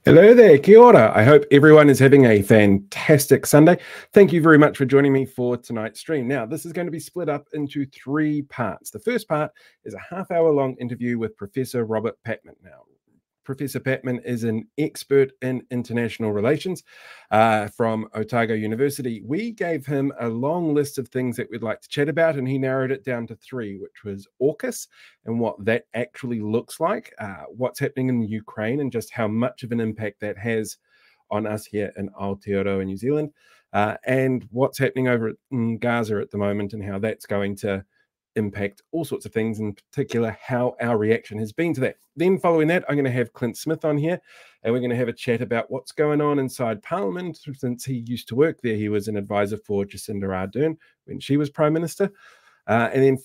Hello there, kia ora. I hope everyone is having a fantastic Sunday. Thank you very much for joining me for tonight's stream. Now, this is going to be split up into 3 parts. The first part is a half-hour-long interview with Professor Robert Patman. Now, Professor Patman is an expert in international relations from Otago University. We gave him a long list of things that we'd like to chat about, and he narrowed it down to 3, which was AUKUS and what that actually looks like, what's happening in the Ukraine and just how much of an impact that has on us here in Aotearoa, New Zealand, and what's happening over in Gaza at the moment and how that's going to impact all sorts of things, in particular how our reaction has been to that. Then following that, I'm going to have Clint Smith on here, and we're going to have a chat about what's going on inside Parliament. Since he used to work there, he was an advisor for Jacinda Ardern when she was Prime Minister. And then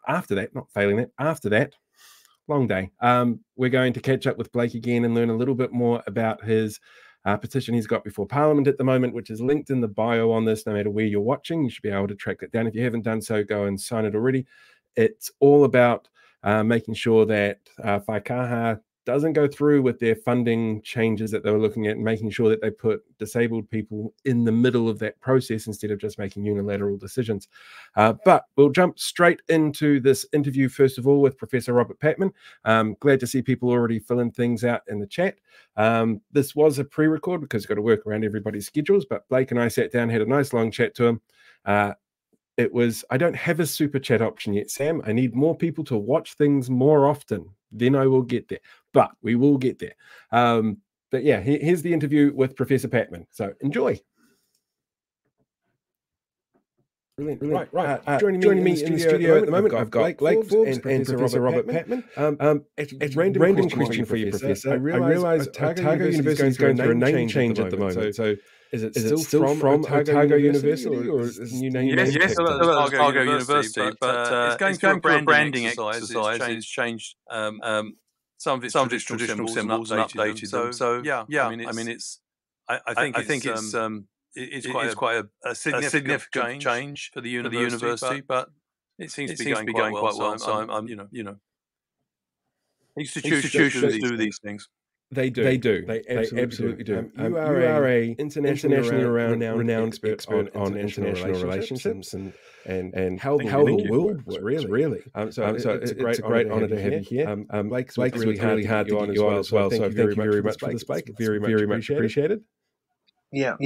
after that, long day, we're going to catch up with Blake again and learn a little bit more about his petition he's got before Parliament at the moment, which is linked in the bio on this. No matter where you're watching, you should be able to track that down. If you haven't done so, go and sign it already. It's all about making sure that Whaikaha doesn't go through with their funding changes that they were looking at, and making sure that they put disabled people in the middle of that process instead of just making unilateral decisions. But we'll jump straight into this interview, first of all, with Professor Robert Patman. Glad to see people already filling things out in the chat. This was a pre-record because we've got to work around everybody's schedules, but Blake and I sat down, had a nice long chat to him. I don't have a super chat option yet, Sam. I need more people to watch things more often. Then I will get there. But we will get there. But yeah, here's the interview with Professor Patman. So enjoy. Brilliant. Right. Joining me in the studio at the moment, I've got Blake Forbes and Professor Robert Patman. It's random question for you, Professor. I realise Otago University is going through a name change at the moment. So is it still from Otago University, or is it a new name? Yes, it's Otago University, but it's going through a branding exercise. It's changed some of its traditional symbols and updated them. So yeah, I mean, I think it's quite a significant change for the university, but it seems to be going quite well. So I'm institutions do these things. They do. They absolutely do. You are a internationally renowned expert on international relationships and how the world works, really. So it's a great honour to have you here. Blake's really hard to get you on as well. So thank you very much for this, Blake. Very much appreciated. Yeah.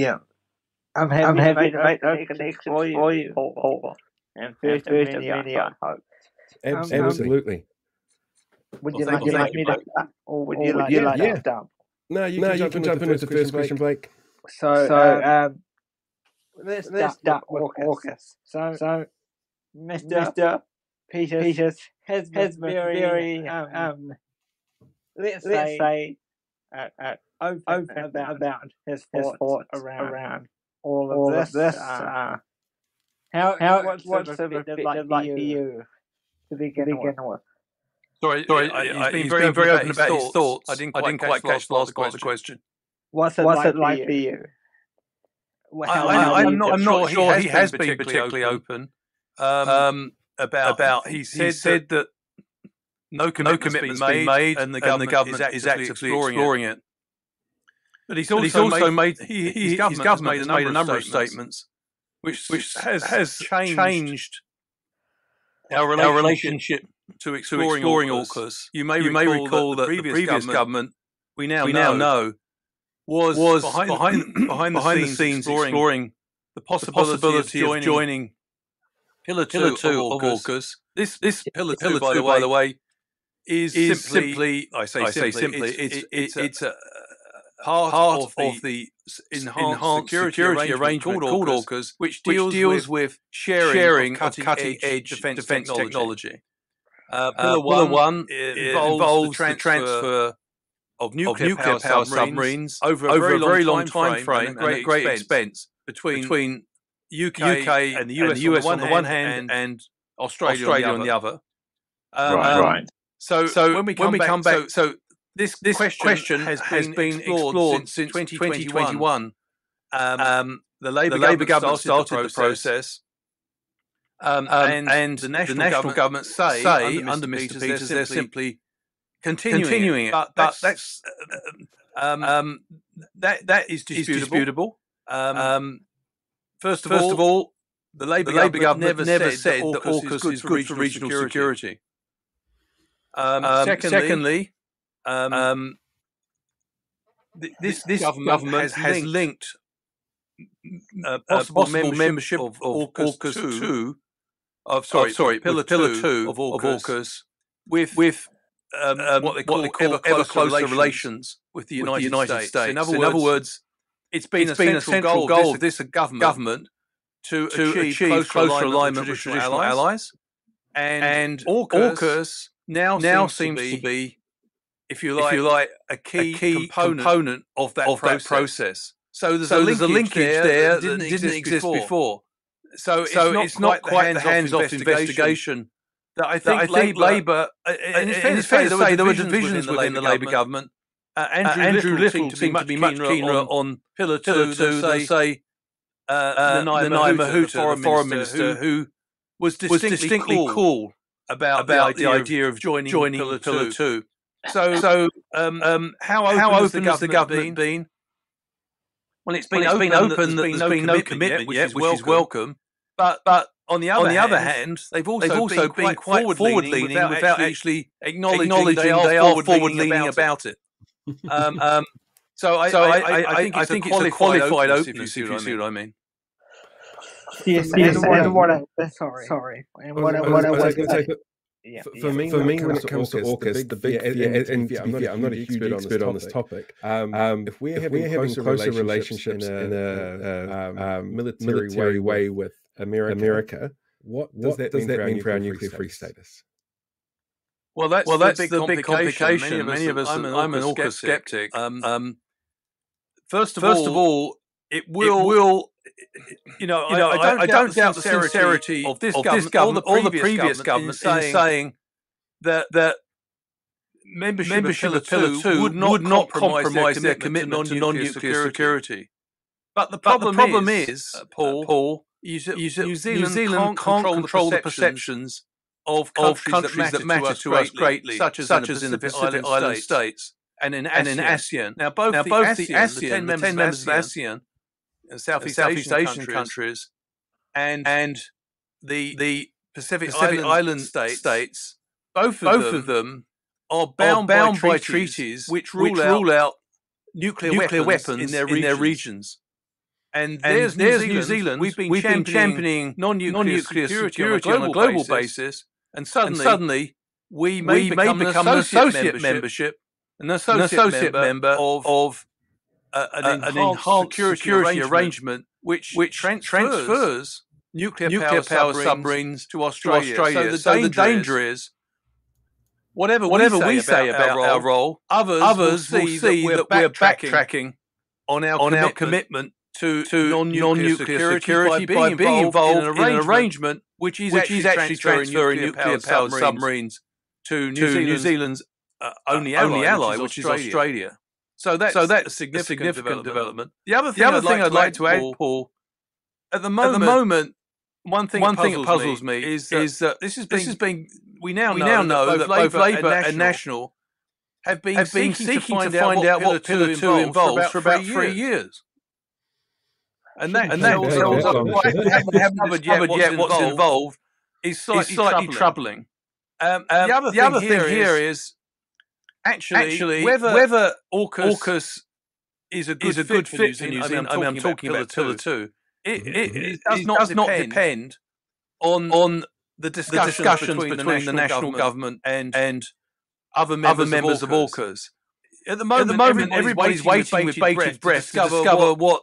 I'm happy to take a next for you. And first of many, I hope. Absolutely. Would you like me to start, or would you like to start? No, you can jump in with the first question, Blake. So let's start with AUKUS. So Mr. Peters has been very let's say open about his thoughts around all of this. What's the effect like for you to begin with? Sorry, he's been very open about his thoughts. I didn't quite catch the last part of the question. What's it like for you? I'm not sure he has been particularly open about. He said that no commitment's been made, and the government is actively exploring it. But he's also made his government has made a number of statements which has changed our relationship to exploring AUKUS. You may recall that the previous government, we now know, was behind the scenes exploring the possibility of joining Pillar 2 of AUKUS. This Pillar 2, by the way, is simply, I say simply, it's a part of the enhanced security arrangement called AUKUS, which deals with sharing of cutting-edge defence technology. Pillar 1 involves the transfer of nuclear power submarines over a very long time frame and at great expense between UK and the US on the one hand and Australia on the other. Right. So when we come back, so this question has been explored since 2021. The Labour government started the process. And the national government say under Mr. Peters they're simply continuing it. But that is disputable. First of all, the Labour government never said that AUKUS is good for regional security. Secondly, this government has linked possible membership of AUKUS to Pillar 2 of AUKUS with what they call ever closer relations with the United States. In other words, it's been a central goal of this government to achieve closer alignment with traditional allies. And AUKUS now seems to be, if you like, a key component of that process. So there's a linkage there that didn't exist before. So it's not quite the hands-off investigation that I think Labour, and it's fair to say there were divisions within the Labour government. Andrew Little seemed to be much keener on Pillar 2 than, say, Nanaia Mahuta, the Foreign Minister, who was distinctly cool about the idea of joining Pillar 2. So how open has the government been? Well, it's been open that there's been no commitment yet, which is welcome. But on the other hand, they've also been quite forward-leaning without actually acknowledging they are forward-leaning about it. So I think it's a qualified openness, if you see what I mean. Yes. Sorry. For me, when it comes to AUKUS, I'm not a huge expert on this topic. If we're having closer relationships in a military way with America, what does that mean for our nuclear-free status? Well, that's the big complication. Many of us, I'm an AUKUS skeptic. First of all, it will. I don't doubt the sincerity of this government or the previous government in saying that membership of Pillar 2 would not compromise their commitment to non-nuclear security. But the problem is, Paul, New Zealand can't control the perceptions of countries that matter to us greatly, such as in the Pacific Island states and in ASEAN. Now, both the ASEAN, the 10 members of ASEAN, Southeast Asian countries, and the Pacific Island states, both of them are bound by treaties which rule out nuclear weapons in their regions. And there's New Zealand. We've been championing non-nuclear security on a global basis, and suddenly we may become an associate member of an enhanced security arrangement which transfers nuclear power submarines to Australia. So the danger is, whatever we say about our role, others will see that we're backtracking on our commitment to non-nuclear security by being involved in an arrangement which is actually transferring nuclear powered submarines to New Zealand's only ally, which is Australia. So that's a significant development. The other thing I'd like to add, Paul, at the moment, one thing that puzzles me is that this has been. We now know that both Labour and National have been seeking to find out what Pillar 2 involves for about 3 years. And that haven't covered yet what's involved is slightly troubling. The other thing here is actually whether AUKUS is a good fit for New Zealand. I'm talking about Pillar 2. It does not depend on the discussions between the national government and other members of AUKUS. At the moment, everybody's waiting with bated breath to discover what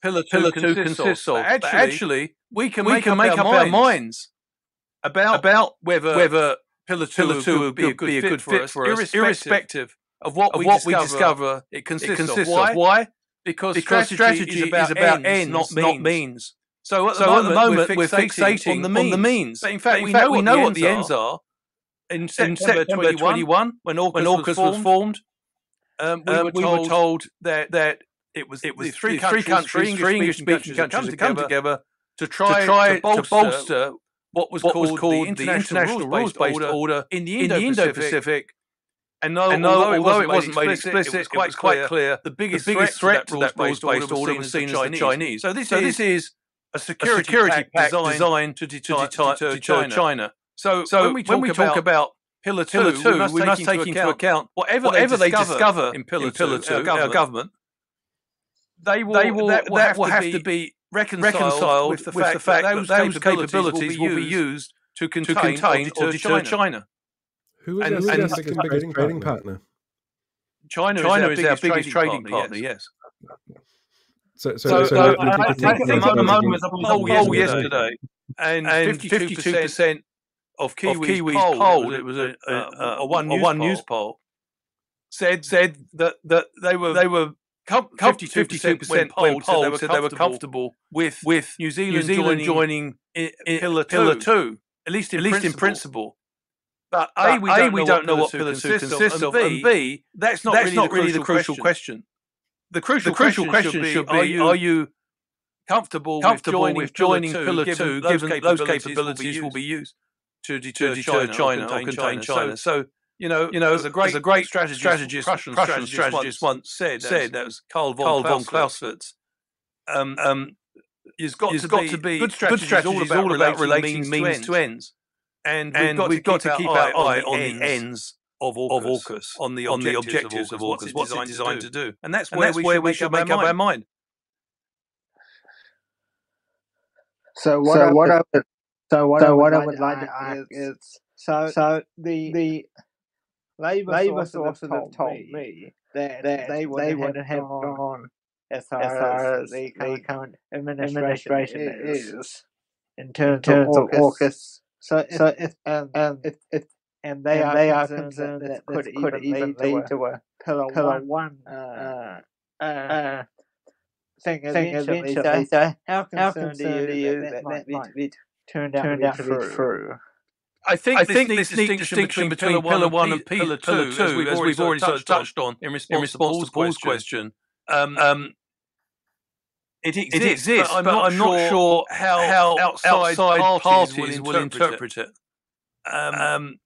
Pillar 2 consists of. But actually, we can make up our minds about whether Pillar 2 would be a good fit for us, irrespective of what we discover it consists of. Why? Because strategy is about ends, not means. So at the moment, we're fixating on the means. But in fact, we know what the ends are. In September 2021, when AUKUS was formed, we were told that it was three English-speaking countries to come together to try to bolster what was called the International Rules-Based Order in the Indo-Pacific. And although it wasn't made explicit, it was quite clear the biggest threat to that rules-based order was seen as the Chinese. So this is a security pact designed to deter China. So when we talk about Pillar 2, we must take into account whatever they discover in Pillar 2, our government, that will have to be reconciled with the fact that those capabilities will be used to contain or deter China. Who is our biggest trading partner? China is our biggest trading partner, yes. So at the moment, a poll yesterday, and 52% of Kiwis polled, it was a one news poll, said that they were 52% polled said they were comfortable with New Zealand joining Pillar 2, at least in principle. But A, we don't know what Pillar 2 consists of, and B, that's not really the crucial question. The crucial question should be, are you comfortable with joining Pillar 2, given those capabilities will be used to deter China or contain China? So, as a great strategist, Russian strategist once said, that was Karl von Clausewitz, it's got to be good strategy is all about relating means to ends. And we've got to keep our eye on the ends of AUKUS, on the objectives of AUKUS, what's it designed to do. And that's where we should make up our mind. So what I would like to ask is, so the Labour sources have told me that they wouldn't have gone as far as the current administration is in terms of AUKUS. So if they are concerned that could even lead to a Pillar 1 thing eventually. So how concerned are you that might be turned out to be true? I think this distinction between Pillar 1 and Pillar 2, as we've already sort of touched on in response to Paul's question, it exists, but I'm not sure how outside parties will interpret it.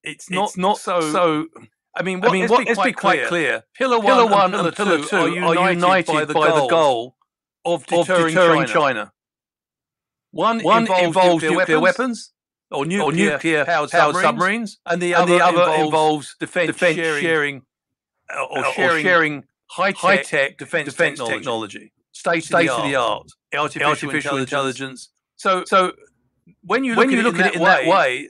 It's not so. I mean, let's be quite clear. Pillar 1 and Pillar 2 are united by the goal of deterring China. One involves nuclear weapons or nuclear-powered submarines, and the other involves defense sharing or sharing high-tech defense technology. State-of-the-art, artificial intelligence. So when you look at it in that way,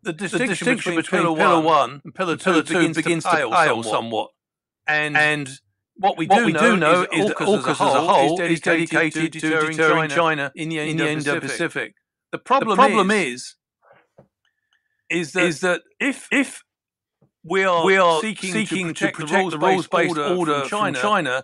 the distinction between Pillar 1 and Pillar 2 begins to pale somewhat. And what we do know is that AUKUS as a whole is dedicated to deterring China in the Indo-Pacific. The problem is that if we are seeking to protect the rules-based order from China,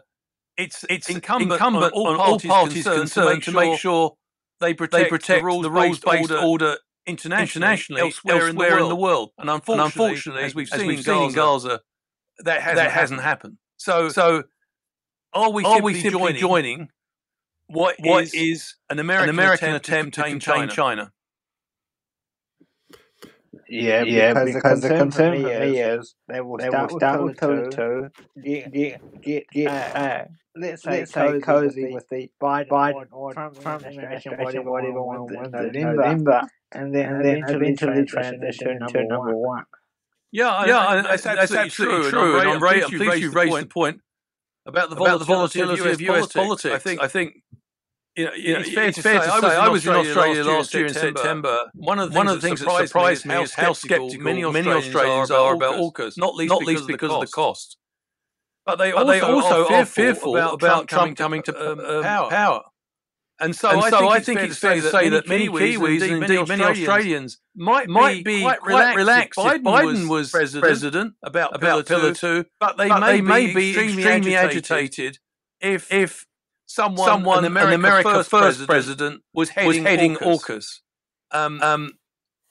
it's incumbent on all parties concerned to make sure they protect the rules-based order internationally elsewhere in the world. And unfortunately, as we've seen in Gaza, that hasn't happened. So are we simply joining what is an American attempt to contain China? Yeah, because the concern for me is they will start with Pillar 2, get let's say cozy with the Biden or Trump administration, whatever one wins in November, and then eventually transition to number 1. Yeah, that's absolutely true. And I'm pleased you raised the point about the volatility of US politics. I think it's fair to say I was in Australia last year in September. One of the things that surprised me is how sceptical many Australians are about AUKUS, not least because of the cost. But they also are fearful about Trump coming to power. And so I think it's fair to say that many Kiwis and indeed many Australians might be quite relaxed if Biden was president about Pillar 2, but they may be extremely agitated if someone an America First president was heading AUKUS.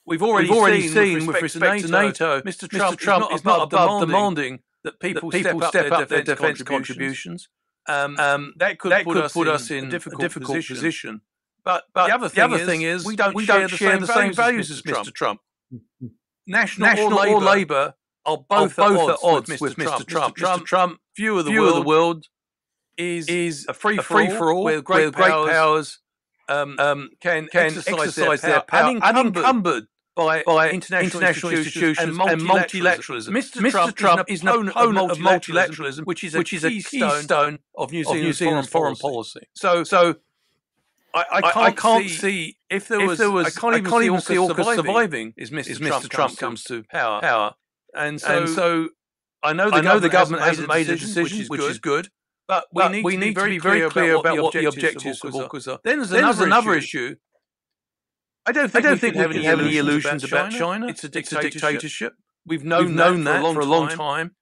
We've already seen with respect to NATO, Mr. Trump is not above demanding that people step up their defence contributions. That could put us in a difficult position. But the other thing is we don't share the same values as Mr. Trump. National or Labour are both at odds with Mr. Trump. Mr. Trump, view of the world is a free for all, where great powers can exercise their power unencumbered by international institutions and multilateralism. Mr. Trump is an opponent of multilateralism, which is a keystone of New Zealand's foreign policy. So I can't see if there was I can't even see AUKUS surviving if Mr. Trump comes to power. And so I know the government hasn't made a decision, which is good. But we need to be very clear about what the objectives of AUKUS are. Then there's another issue. I don't think we have any illusions about China. It's a dictatorship. We've known that for a long time.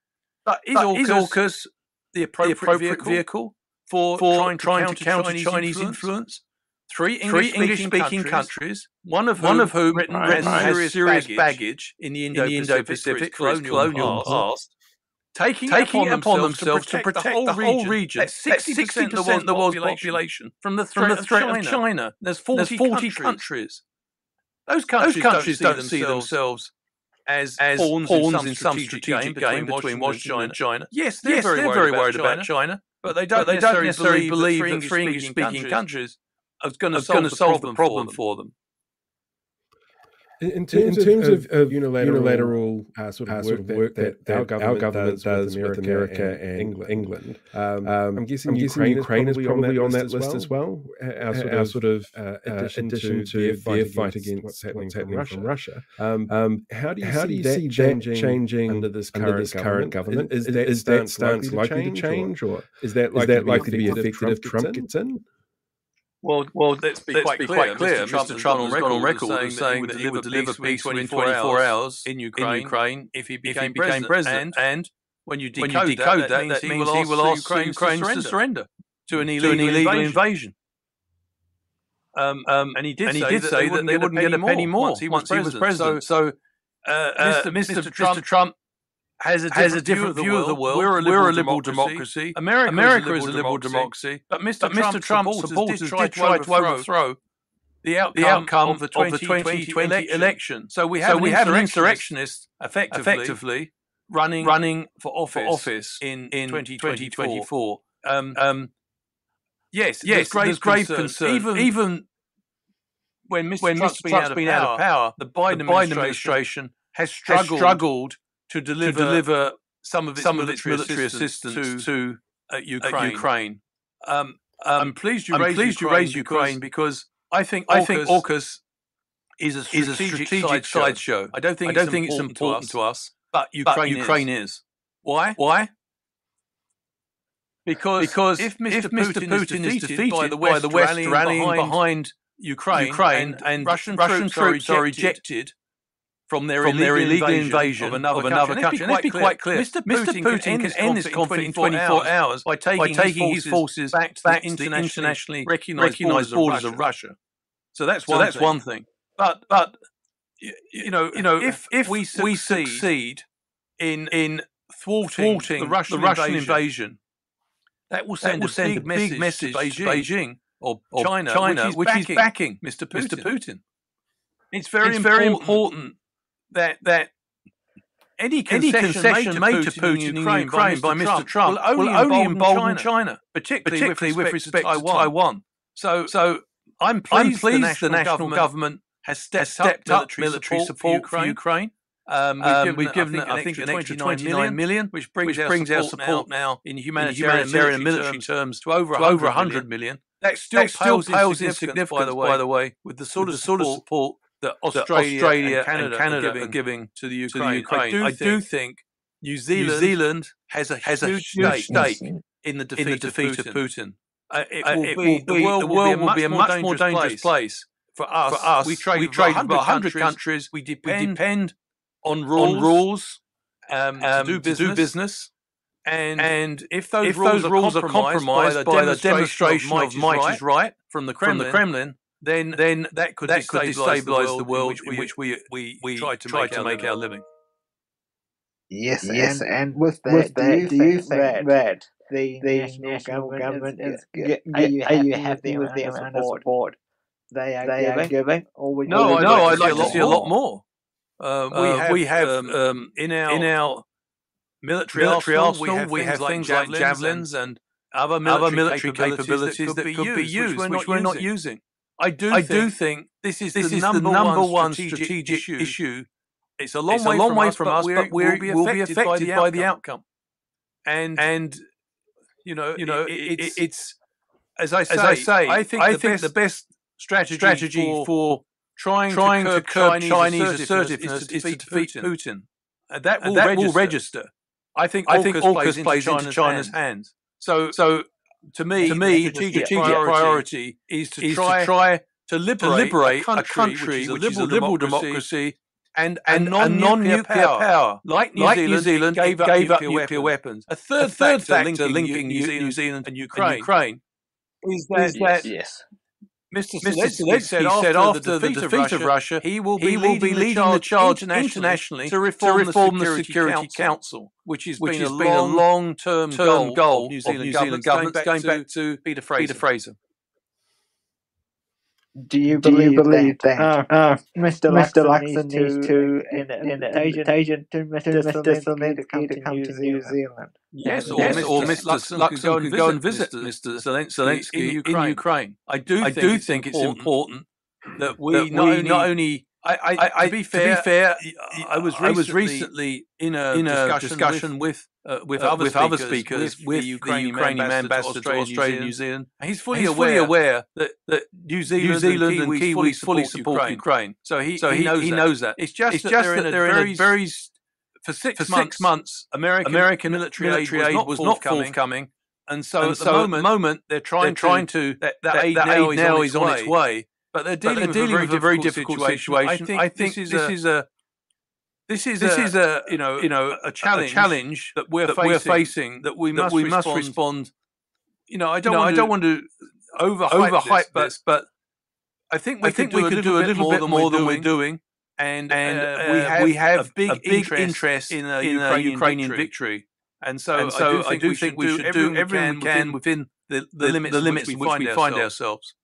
But is AUKUS the appropriate vehicle for trying to counter Chinese influence? Three English-speaking countries, one of whom has serious baggage in the Indo-Pacific colonial past, taking it upon themselves to protect the whole region. That's 60% of the world's population from the threat of China. There's 40 countries. Those countries don't see themselves as pawns in some strategic game between Washington and China. Yes, they're very worried about China, but they don't necessarily believe that three English-speaking countries are going to solve the problem for them. In terms of unilateral sort of work that our government does with America and England, I'm guessing Ukraine is probably on that list as well. Our sort of addition to their fight against what's happening from Russia. How do you see that changing under this current government? Is that stance likely to change, or is that likely to be effective if Trump gets in? Well, let's be quite clear. Mr. Trump has gone on record as saying that he would deliver peace within 24 hours in Ukraine if he became president. And when you decode that means he will ask Ukraine to surrender to an illegal invasion. And he did say that they wouldn't get a penny more once he was president. So Mr. Trump has a different view of the world. We're a liberal democracy. America is a liberal democracy. But Mr. Trump's supporters did try to overthrow the outcome of the 2020 election. So we have an insurrectionist effectively running for office in 2024. Yes, there's grave concern. Even when Mr. Trump's been out of power, the Biden administration has struggled to deliver some of its military assistance to Ukraine. I'm pleased you raised Ukraine because I think AUKUS is a strategic sideshow. I don't think it's important to us, but Ukraine is. Why? Because if Mr. Putin is defeated by the West rallying behind Ukraine and Russian troops are ejected from their illegal invasion of another country. And let's be quite clear, Mr. Putin can end this conflict in 24 hours by taking his forces back to the internationally recognised borders of Russia. So that's one thing. But if we succeed in thwarting the Russian invasion, that will send a big message to Beijing or China, which is backing Mr. Putin. It's very important that any concession made to Putin in Ukraine by Mr. Trump will only embolden China, particularly with respect to Taiwan. So I'm pleased the national government has stepped up military support for Ukraine. We've given I think an extra 29 million, which brings our support now in humanitarian and military terms to over 100 million. That still pales in significance, by the way, with the sort of support that Australia and Canada are giving to the Ukraine. I do think New Zealand has a huge stake in the defeat of Putin. The world will be a much more dangerous place for us. We trade with 100 countries. We depend on rules to do business. And if those rules are compromised by the demonstration of might is right from the Kremlin, then that could destabilize the world in which we try to make our living. Yes, and with that, do you think that the national government are you happy with the amount of support they are giving? Or No, I'd like to see a lot more. We have in our military arsenal, we have things like javelins and other military capabilities that could be used, which we're not using. I do think this is the number one strategic issue. It's a long way from us, but we'll be affected by the outcome. And it's as I say. I think the best strategy for trying to curb Chinese assertiveness is to defeat Putin. And that will register. I think AUKUS plays into China's hands. So to me, the strategic priority is to try to liberate a country which is a liberal democracy and non-nuclear power, like New Zealand gave up nuclear weapons. A third factor linking New Zealand and Ukraine is that yes. Mr. Zelensky said after the defeat of Russia, he will be leading the charge internationally to reform the Security Council, which has been a long-term goal of New Zealand governments, going back to Peter Fraser. Do you believe that Mr. Luxon needs to in an invitation to Mr. Zelensky to come to New Zealand? Yes, or Mr. Luxon could go and visit Mr. Zelensky in Ukraine. I do think it's important that we not only. To be fair, I was recently in a discussion with other speakers, with the Ukrainian ambassador to Australia and New Zealand. And he's fully aware that New Zealand and Kiwis fully support Ukraine. So he knows that. It's just that they're in a very for 6 months American military aid was not forthcoming, and so at the moment they're trying to that aid now is on its way. But they're dealing with a very difficult situation. I think this is a challenge that we're facing that we must respond. I don't want to overhype this, but I think we could do a little bit more than we're doing, and we have a big interest in a Ukrainian victory. And so I do think we should do everything we can within the limits in which we find ourselves.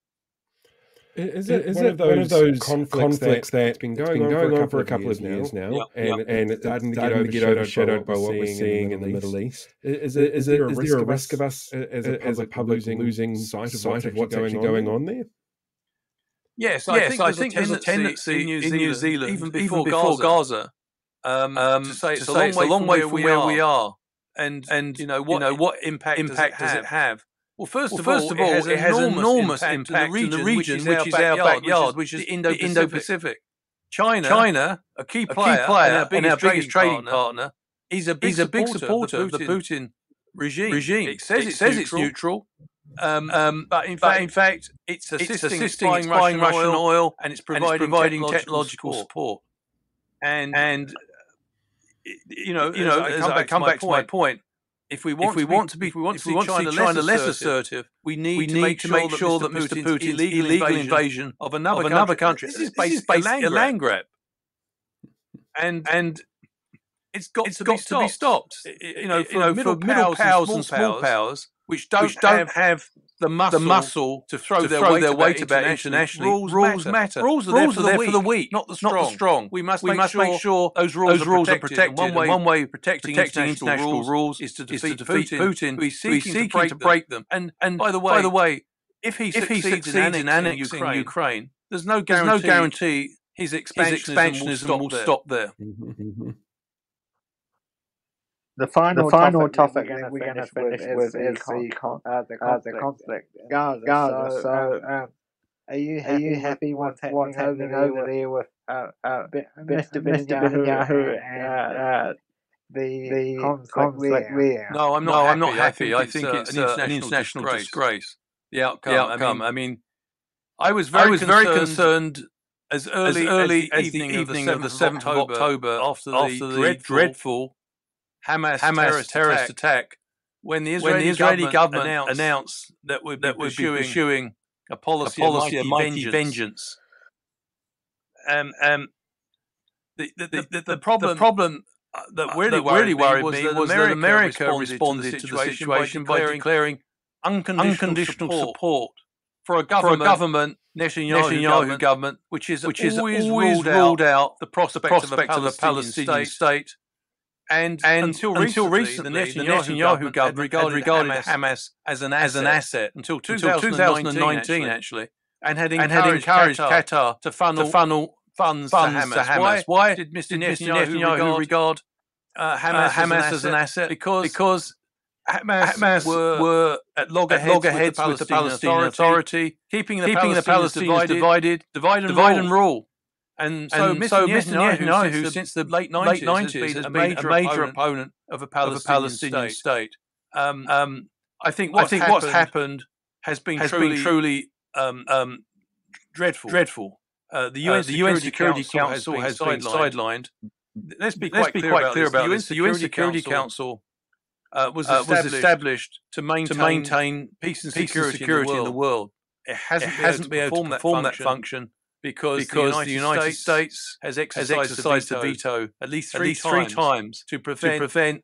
Is it one of those conflicts that's been going on for a couple of years now, and it's starting to get overshadowed by what we're seeing in the Middle East? Is there a risk of us as a public losing sight of what's actually going on there? Yes, I think there's a tendency in New Zealand, even before Gaza, to say it's a long way from where we are, and what impact does it have? Well, first of all, it has enormous impact in the region which is our backyard, which is the Indo-Pacific. China, a key player and our biggest trading partner, is a big supporter of the Putin regime. It says it's neutral, but in fact, it's assisting buying Russian oil, and it's providing technological support. And I come back to my point. If we want to see China less assertive, we need to make sure that Mr. Putin's illegal invasion of another country. This is basically a land grab, and it's got to be stopped. For middle powers and small powers, which don't have the muscle to throw their weight about internationally. Rules matter. Rules are there for the weak, not the strong. We must make sure those rules are protected. One way of protecting international rules is to defeat Putin, who is seeking to break them. And by the way, if he succeeds in annexing Ukraine, there's no guarantee his expansionism will stop there. The final topic we're going to finish with is the conflict in Gaza. So, are you happy what's happening over there with Mr. Netanyahu and the conflict there? No, I'm not happy. I think it's an international disgrace. The outcome. I mean, I was very concerned as early as the evening of the 7th of October after the dreadful Hamas terrorist attack, when the Israeli government announced that we'd be pursuing a policy of mighty vengeance. The problem that really worried me was that America responded to the situation by declaring unconditional support for a government Netanyahu government, which has always ruled out the prospect of a Palestinian state. And until recently, the Netanyahu government had regarded Hamas as an asset until 2019, actually, and had encouraged Qatar to funnel funds to Hamas. Why did Mr. Netanyahu regard Hamas as an asset? Because Hamas were at loggerheads with the Palestinian Authority, keeping the Palestinians divided, divide and rule. And so Mr. Netanyahu, since the late 90s, has been a major opponent of a Palestinian state. I think what's happened has been truly dreadful. The UN Security Council has been sidelined. Let's be quite clear about this. The UN Security Council was established to maintain peace and security in the world. It hasn't been able to perform that function because the United States has exercised the veto at least three times to prevent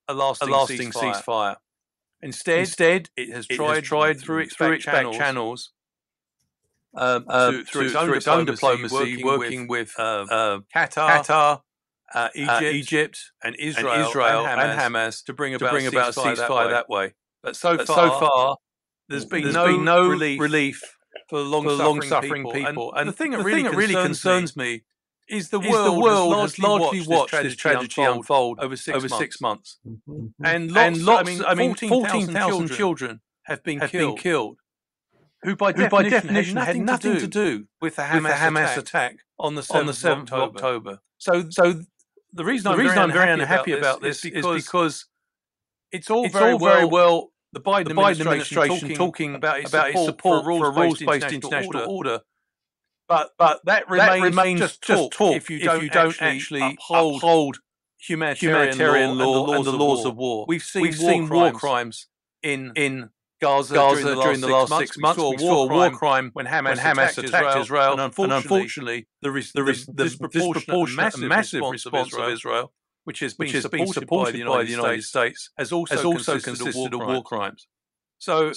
a lasting ceasefire. Instead, it has tried through its back channels, through its own diplomacy, working with Qatar, Egypt, and Israel and Hamas to bring about a ceasefire that way. But so far, there's been no relief for long-suffering people. And the thing that really concerns me is the world has largely watched this tragedy unfold over 6 months. And lots, 14,000 children have been killed, who by definition had nothing to do with the Hamas attack on the 7th of October. So the reason I'm very unhappy about this is because it's all very well the Biden administration talking about its support for a rules-based international order, but that remains just talk if you don't actually uphold humanitarian law and the laws of war. We've seen war crimes in Gaza during the last 6 months. We saw a war crime when Hamas attacked Israel, and unfortunately, the disproportionate and massive response of Israel, which has been supported by the United States, has also consisted of war crimes. So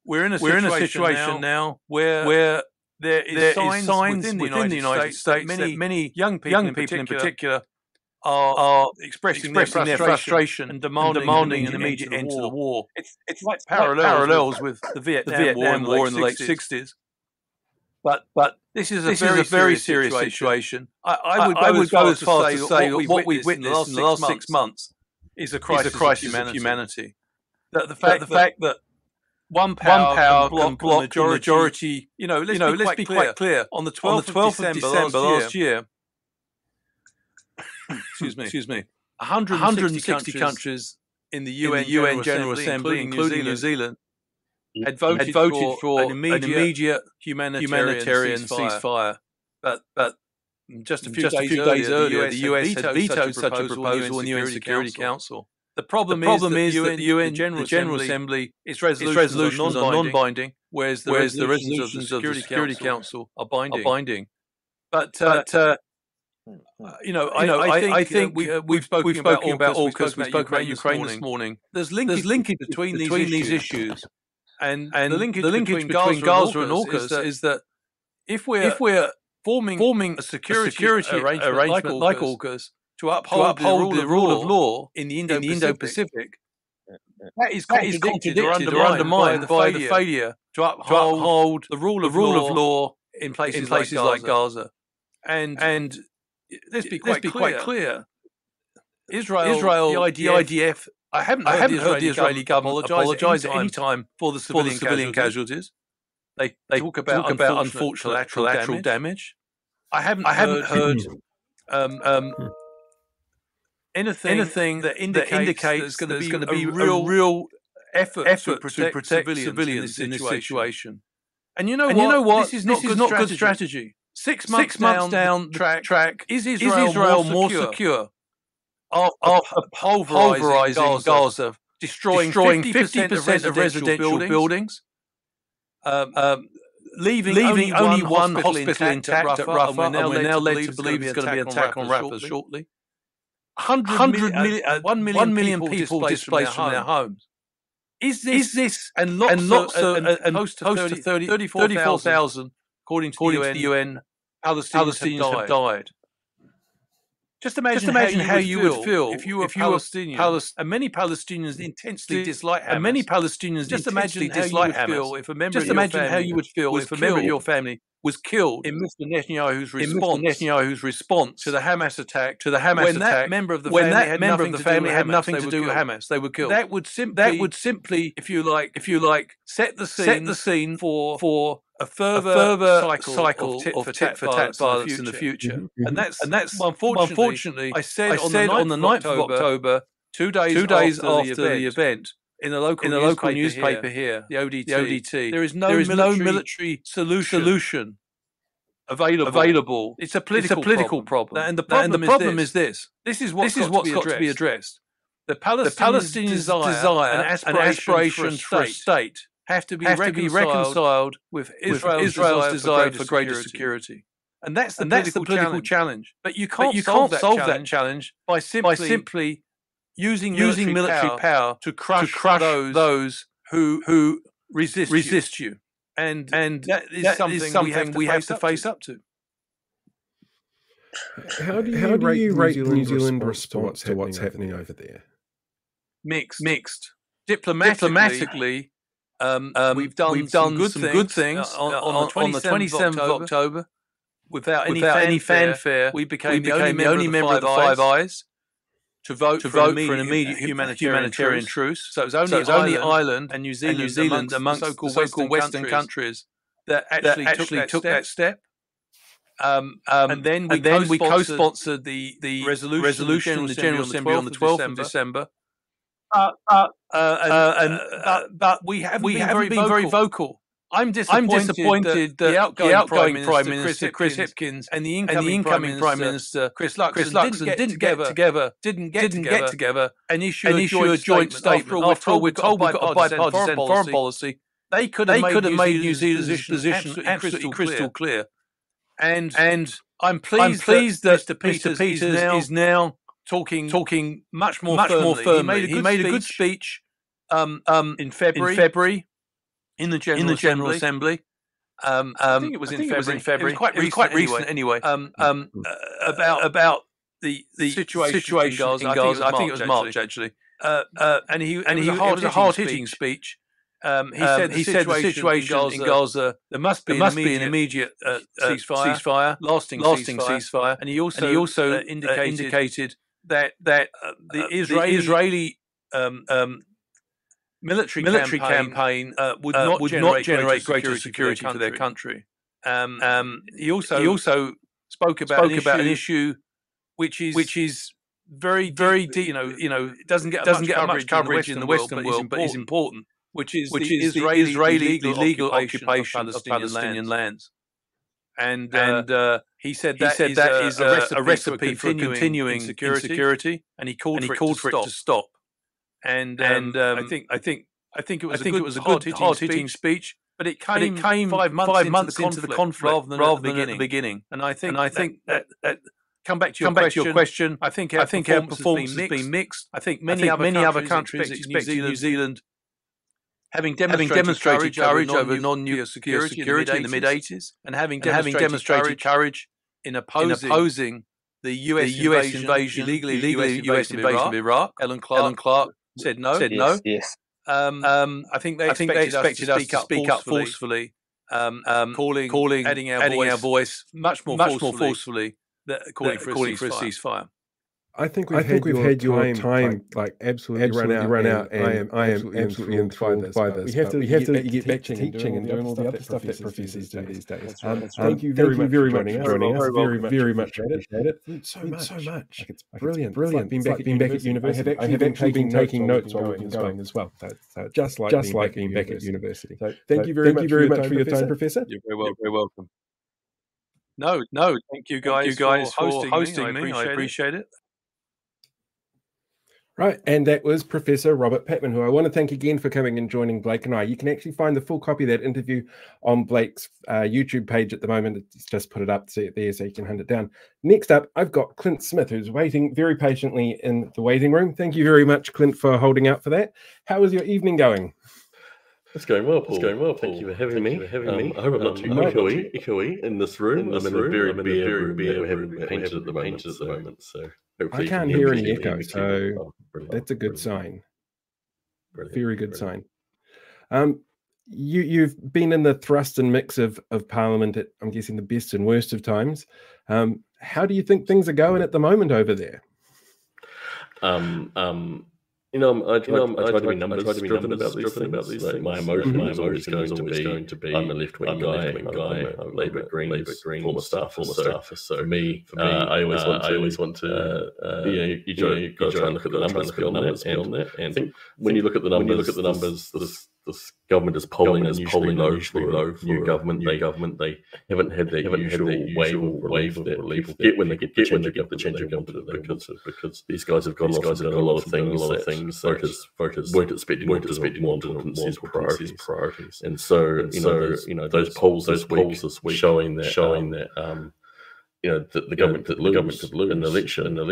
we're in a situation now where there is signs within the United States that many young people in particular are expressing their frustration and demanding an immediate end to the war. It's like parallels with the Vietnam War in the late 60s. But this is a very serious situation. I would go as far as to say that what we've witnessed in the last 6 months is a crisis of humanity. The fact that one power can block the majority. Let's be quite clear. On the 12th of December last year, excuse me, 160 countries in the UN General Assembly, including New Zealand, had voted for an immediate humanitarian ceasefire. But just a few days earlier, the US had vetoed such a proposal in the UN Security Council. The problem is that the UN General Assembly, its resolutions are non-binding, whereas the resolutions of the Security Council are binding. But I think we've spoken about AUKUS, we spoke about Ukraine this morning. There's linkage between these issues, and the linkage between Gaza and AUKUS is that if we're forming a security arrangement like AUKUS to uphold the rule of law in the Indo-Pacific, that is contradicted or undermined by the failure to uphold the rule of law in places like Gaza. And let's be quite clear. Israel, the IDF. I haven't heard the Israeli government apologise at any time for the civilian casualties. They talk about unfortunate collateral damage. I haven't heard anything that indicates there's going to be a real effort to protect civilians in this situation. And you know what? This is not good strategy. 6 months down the track, is Israel more secure after pulverizing Gaza, destroying 50% of residential buildings, leaving only one hospital intact at Rafah, and we're now led to believe there's going to be an attack on Rafah shortly. 1 million people displaced from their homes. Is this and close to 34,000 according to the UN, Palestinians have died. Just imagine how you would feel if you were Palestinian, and many Palestinians intensely dislike Hamas. And many Palestinians just imagine how you would feel if a member of your family was killed in Mr. Netanyahu's response to the Hamas attack. When that member of the family had nothing to do with Hamas, they were killed. That would simply, if you like, set the scene for a further cycle of tit-for-tat violence in the future. And that's unfortunately, I said on the 9th of October, 2 days after the event, in the local newspaper here, the ODT, there is no military solution available. It's a political problem. And the problem is this. This is what's got to be addressed. The Palestinians' desire and aspiration for a state have to be reconciled with Israel's desire for greater security. And that's the political challenge. But you can't solve that challenge by simply using military power to crush those who resist you. And that is something we have to face up to. How do you rate New Zealand's response to what's happening over there? Mixed. Diplomatically, we've done some good things on the 27th of October. Without any fanfare, we became the only member of the Five Eyes to vote for an immediate humanitarian truce. So it was only Ireland and New Zealand amongst the so-called Western countries that actually took that step. And then we co-sponsored the resolution in the General Assembly on the 12th of December. But we haven't been very vocal. I'm disappointed that the outgoing Prime Minister Chris Hipkins and the incoming Prime Minister Chris Luxon didn't get together and issue a joint statement. After all, we're told we've got a bipartisan foreign policy. They could have made New Zealand's position absolutely crystal clear. And I'm pleased that Mr. Peters is now talking much more firmly. He made a good speech in February. In the General Assembly, I think it was in February. It was quite recent anyway. About the situation in Gaza. I think it was March actually. And it was a hard-hitting speech. He said the situation in Gaza, there must be an immediate ceasefire, lasting ceasefire. And he also indicated that the Israeli military campaign would not generate greater security for their country. He also spoke about an issue which is very deep. It doesn't get much coverage in the Western world, but is important. Which is the Israeli legal occupation of Palestinian lands. And he said that is a recipe for continuing insecurity, and he called for it to stop. And I think it was a good hard-hitting speech, but it came 5 months into the conflict rather than at the beginning. And I think that come back to your question. I think our performance has been mixed. I think many other countries expected New Zealand, having demonstrated courage over non-nuclear security in the mid-80s, and having demonstrated courage in opposing the US invasion, illegally US invasion of Iraq. Ellen Clark said no. Yes. I think they expected us to speak up forcefully, calling, adding our voice much more forcefully, calling for a ceasefire. I think we've had your time like absolutely run out, and I am absolutely enthralled by this. We have to let you get back to teaching and doing all the other stuff that professors do these days. Thank you very much for joining us. Very much appreciate it. So much. Like, it's brilliant. Being back at university. I have actually been taking notes while we've been going as well. So just like being back at university. So thank you very much for your time, Professor. You're very welcome. No, thank you guys for hosting me. I appreciate it. Right, and that was Professor Robert Patman, who I want to thank again for coming and joining Blake and I. You can actually find the full copy of that interview on Blake's YouTube page at the moment. It's just put it up there so you can hunt it down. Next up, I've got Clint Smith, who's waiting very patiently in the waiting room. Thank you very much, Clint, for holding out for that. How is your evening going? It's going well, Paul. It's going well, Paul. Thank you for having me. I hope I'm not too echoey in this room. I'm in a very bare room that we haven't painted at the moment. So hopefully I can't hear any echo, so that's a good sign. Very good sign. You've been in the thrust and mix of Parliament at, I'm guessing, the best and worst of times. How do you think things are going at the moment over there? I try to be numbers driven about these things. Like my emotion is always going to be I'm a left-wing guy, I'm a Labour Green former staffer. So for me, I always want to you got to try and look at the numbers beyond that. And I think when you look at the numbers, this government is polling low for new government. They haven't had that usual wave that people get when they get the change they wanted, because these guys have got a lot of things voters weren't expecting more priorities. And so those polls this week showing that that the government could lose in the election will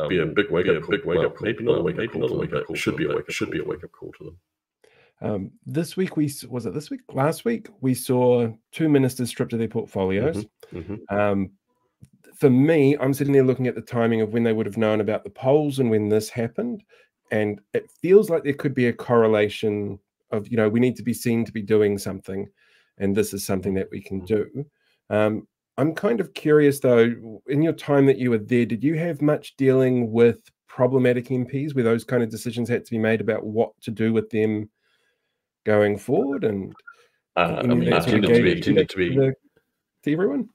be a big wake up. Maybe not a wake up call. Should be a wake up call to them. Last week we saw 2 ministers stripped of their portfolios. For me, I'm sitting there looking at the timing of when they would have known about the polls and when this happened, and it feels like there could be a correlation of, we need to be seen to be doing something, and this is something that we can do. I'm kind of curious, though, in your time that you were there, did you have much dealing with problematic MPs where those kind of decisions had to be made about what to do with them going forward? And it tended to be to everyone.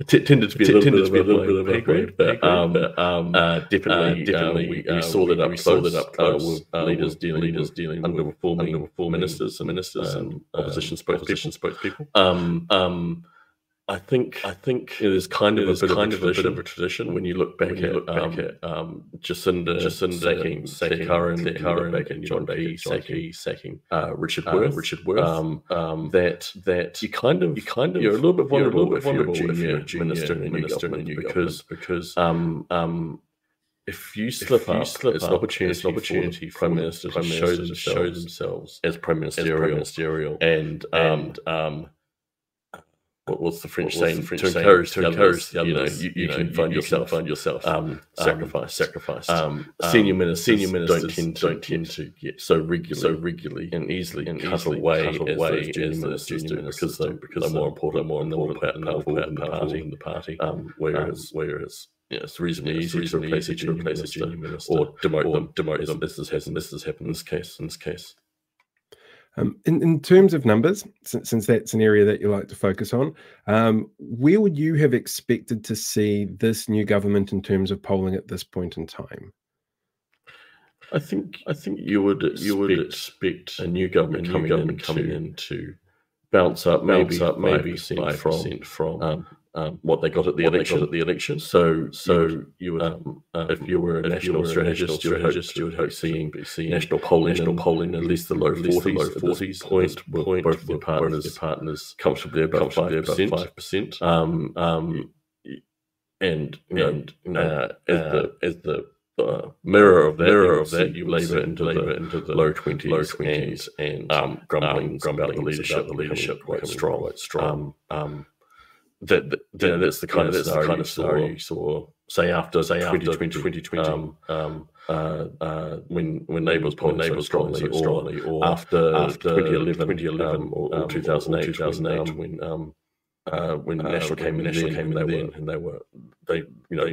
It tended to be a little bit of a pay grade, but definitely we saw that up close with leaders dealing underperforming ministers and opposition spokespeople. I think there's kind of a bit of a tradition when you look back at Jacinda sacking Ardern and John P sacking Richard Worth. That you're a little bit vulnerable if you're a junior minister in a new government, because if you slip up, it's an opportunity for Prime Minister to show themselves as Prime Ministerial and what's the French saying? To encourage the others, you can find yourself sacrifice. Senior ministers don't tend to get so regularly and easily cut away as those junior ministers do, because they're more important powerful in the party. Whereas it's reasonably easy to replace a junior minister or demote them. This has happened in this case. In terms of numbers, since that's an area that you like to focus on, where would you have expected to see this new government in terms of polling at this point in time? I think you would expect a new government coming in to bounce up maybe 5% from what they got at the election. So you would, if you were a national strategist, you would hope seeing national polling at least the low 40s point with both their partners comfortably above 5%. As the mirror of that, you Labour into the low 20s and grumbling about the leadership quite strong. That's the kind of scenario you saw, say after 2020, when Labour was polling so strongly, or after 2011 or 2008 when National came in and they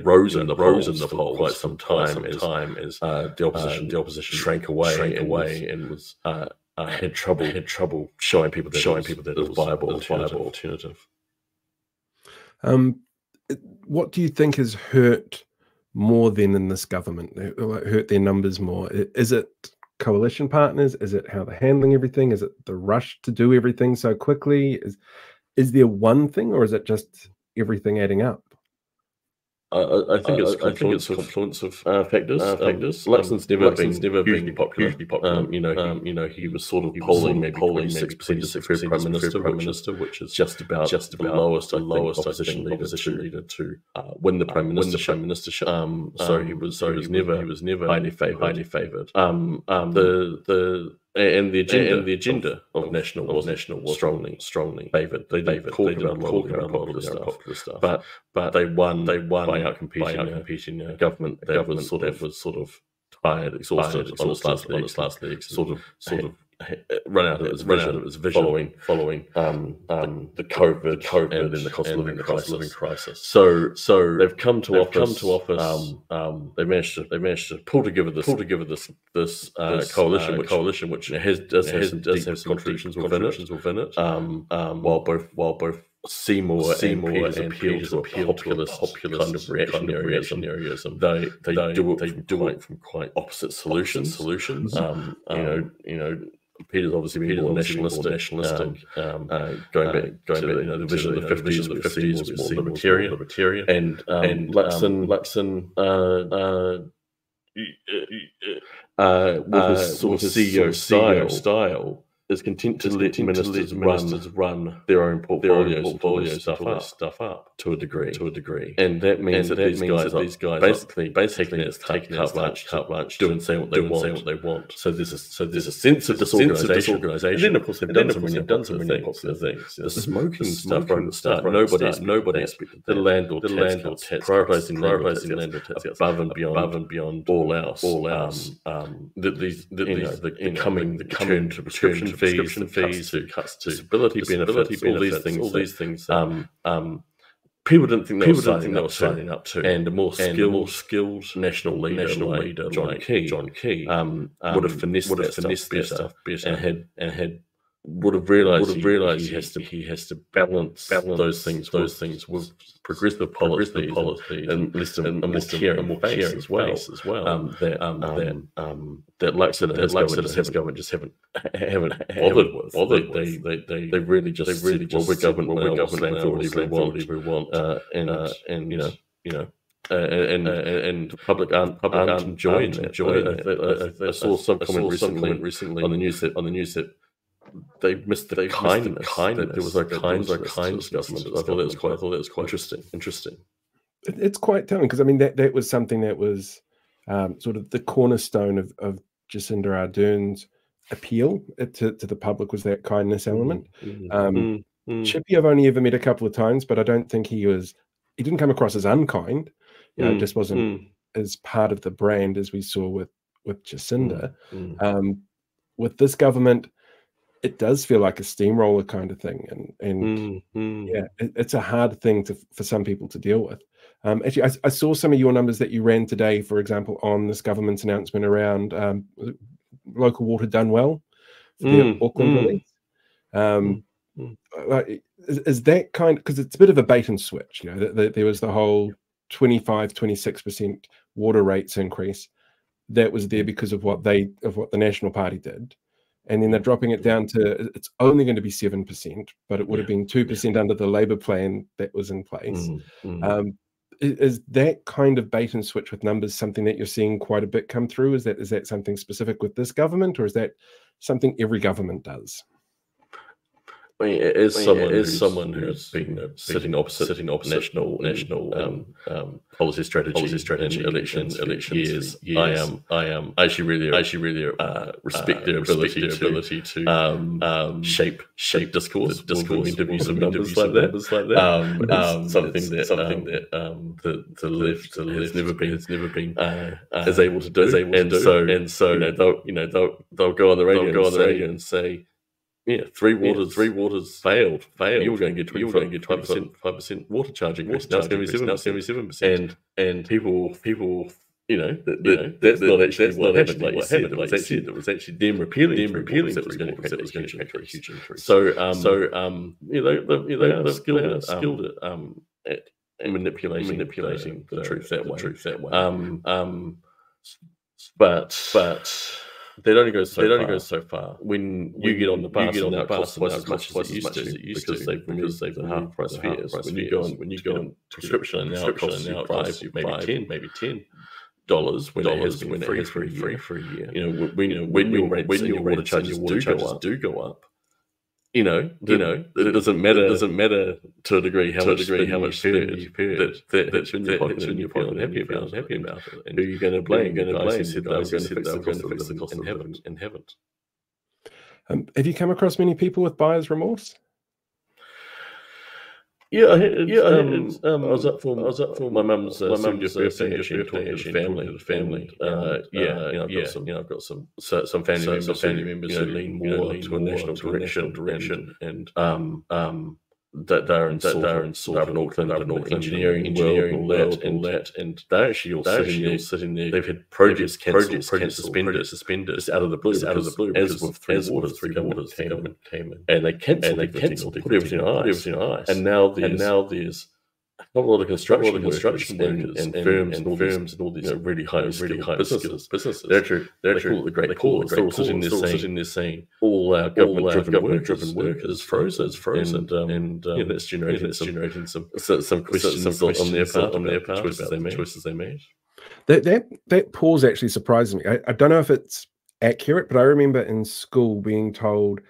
rose in the polls for quite some time as the opposition shrank away and was had trouble showing people that it was a viable alternative. What do you think has hurt more than in this government? Hurt their numbers more? Is it coalition partners? Is it how they're handling everything? Is it the rush to do everything so quickly? Is there one thing, or is it just everything adding up? I think it's a confluence of factors. Luxon's never been hugely popular. He was sort of polling 6% as the Prime Minister, which is just about the lowest opposition leader to win the Prime Ministership. So he was never highly favoured. and the agenda of national was strongly favoured. They talked about a lot of popular stuff, but they won by outcompeting a government that was sort of tired, exhausted on its last legs, sort of run out of its vision following the COVID and then the cost of living crisis. So they've come to office. They managed to pull together this coalition, which does have some contradictions within it. While both Seymour and appeal to a populist kind of reactionaryism, they do it from quite opposite solutions. Peter's obviously more nationalistic, going back, the vision of the 50s was more libertarian, and Luxon with his sort of CEO style is content to let ministers run their own portfolios stuff up to a degree, and that means that these guys basically taking it carte blanche, doing saying what they want. So there's a sense of disorganization, and then of course they've done some really popular things. The smoking stuff right at the start. Nobody expected the landlord tax, prioritising landlord tax above and beyond all else. The coming return to prescription fees, cuts to disability benefits, all these things. People didn't think they were signing up to, and a more skilled national leader, John Key, would have finessed that stuff better, and would have realised he has to balance those things with progressive policy and less a more caring as well. That Luxon government just haven't bothered with. They really just said, well, we're government now, whatever we want, and the public aren't enjoying that. I saw some comment recently on the news that they missed the kindness. There was no kindness government. I thought that was quite interesting. It's quite telling, because I mean that was something that was sort of the cornerstone of Jacinda Ardern's appeal to the public, was that kindness element. Chippy I've only ever met a couple of times, but I don't think he didn't come across as unkind. It just wasn't as part of the brand as we saw with Jacinda. With this government, it does feel like a steamroller kind of thing, and it's a hard thing for some people to deal with. Actually, I saw some of your numbers that you ran today, for example, on this government's announcement around local water done well for the Auckland release. Is that kind, because it's a bit of a bait and switch, there was the whole 25-26% water rates increase that was there because of what the National Party did. And then they're dropping it down to, it's only going to be 7%, but it would have been 2% under the Labour plan that was in place. Is that kind of bait and switch with numbers something that you're seeing quite a bit come through? Is that something specific with this government, or is that something every government does? I mean, as someone who's been sitting opposite national policy strategy in election years, I am actually really respect their ability to shape discourse interviews and numbers like that. Something that the left has never been as able to do, and so they'll go on the radio and say, yeah, three waters failed. You were going to get 5% water charge increase. Now it's going to be 7%. And people, that's not actually what happened. It was actually them repealing that was going to impact a huge increase. So they are skilled at manipulating the truth that way. But they'd only go so far. When you get on the bus, it costs twice as much as it used to, because they've the half price fares. When you go on prescription, and now it costs you $5, maybe $10 when it has been free for a year. When your water charges do go up. It doesn't matter to a degree how much you pay that's in your pocket, happy about it. And who are you going to blame? Guys who said they were going to fix the cost and haven't. Have you come across many people with buyer's remorse? Yeah, I was up for my mum's 70th birthday. Actually, talking to the family. I've got some family members who lean more to a national direction, and that they're in Auckland engineering world and that, and they're actually all sitting there. They've had projects cancelled, suspended, just out of the blue, as with three waters, the government came in, and they cancelled, put everything on ice, and now there's not a lot of construction workers and firms and all these really high businesses. They're call it the Great Call. They're all sitting there saying all our government-driven work is frozen, and that's generating some questions on their part, choices they made. That pause actually surprises me. I don't know if it's accurate, but I remember in school being told